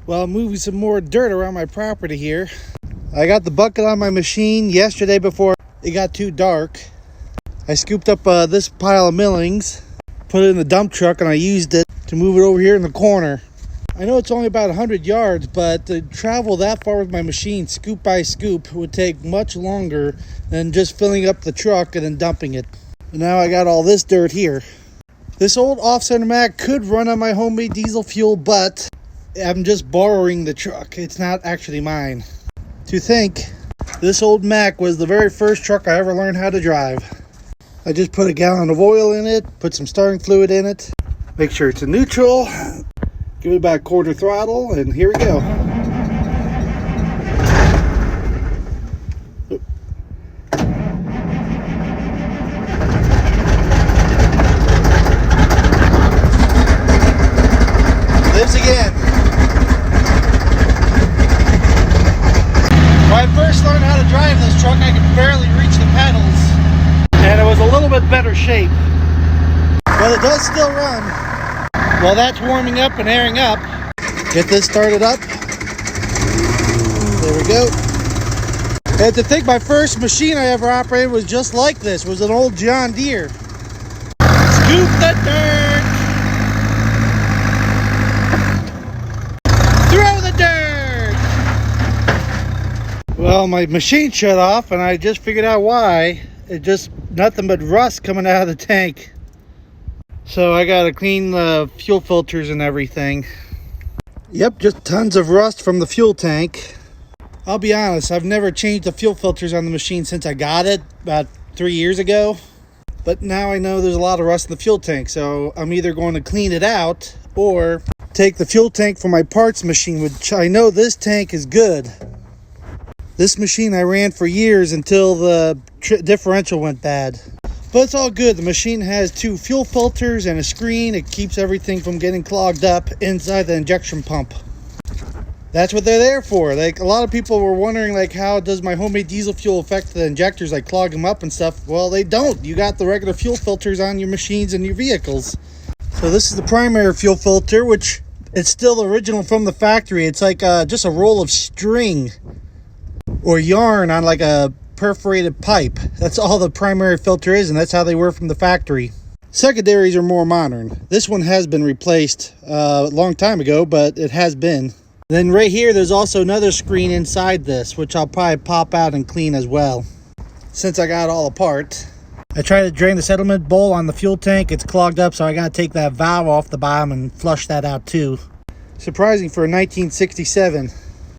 Well, I'm moving some more dirt around my property here. I got the bucket on my machine yesterday before it got too dark. I scooped up this pile of millings, put it in the dump truck, and I used it to move it over here in the corner. I know it's only about 100 yards, but to travel that far with my machine, scoop by scoop, would take much longer than just filling up the truck and then dumping it. And now I got all this dirt here. This old off-center Mack could run on my homemade diesel fuel, but I'm just borrowing the truck. It's not actually mine. To think, this old Mack was the very first truck I ever learned how to drive. I just put a gallon of oil in it, put some starting fluid in it, make sure it's in neutral, give it about quarter throttle, and here we go. Lives again. When I first learned how to drive this truck, I could barely reach the pedals, and it was a little bit better shape. But it does still run. While that's warming up and airing up, get this started up. There we go. And to think my first machine I ever operated was just like this. It was an old John Deere. Scoop the dirt! Throw the dirt! Well, my machine shut off and I just figured out why. It just nothing but rust coming out of the tank. So I gotta clean the fuel filters and everything. Yep, just tons of rust from the fuel tank. I'll be honest, I've never changed the fuel filters on the machine since I got it about 3 years ago. But now I know there's a lot of rust in the fuel tank, so I'm either going to clean it out or take the fuel tank for my parts machine, which I know this tank is good. This machine I ran for years until the differential went bad. But it's all good. The machine has 2 fuel filters and a screen. It keeps everything from getting clogged up inside the injection pump. That's what they're there for. Like, a lot of people were wondering, like, how does my homemade diesel fuel affect the injectors, like clog them up and stuff? Well, they don't. You got the regular fuel filters on your machines and your vehicles. So this is the primary fuel filter, which it's still original from the factory. It's like just a roll of string or yarn on like a perforated pipe. That's all the primary filter is, and that's how they were from the factory. Secondaries are more modern. This one has been replaced a long time ago, but it has been. Then right here there's also another screen inside this, which I'll probably pop out and clean as well, since I got it all apart. I tried to drain the settlement bowl on the fuel tank. It's clogged up, so I gotta take that valve off the bottom and flush that out too. Surprising for a 1967.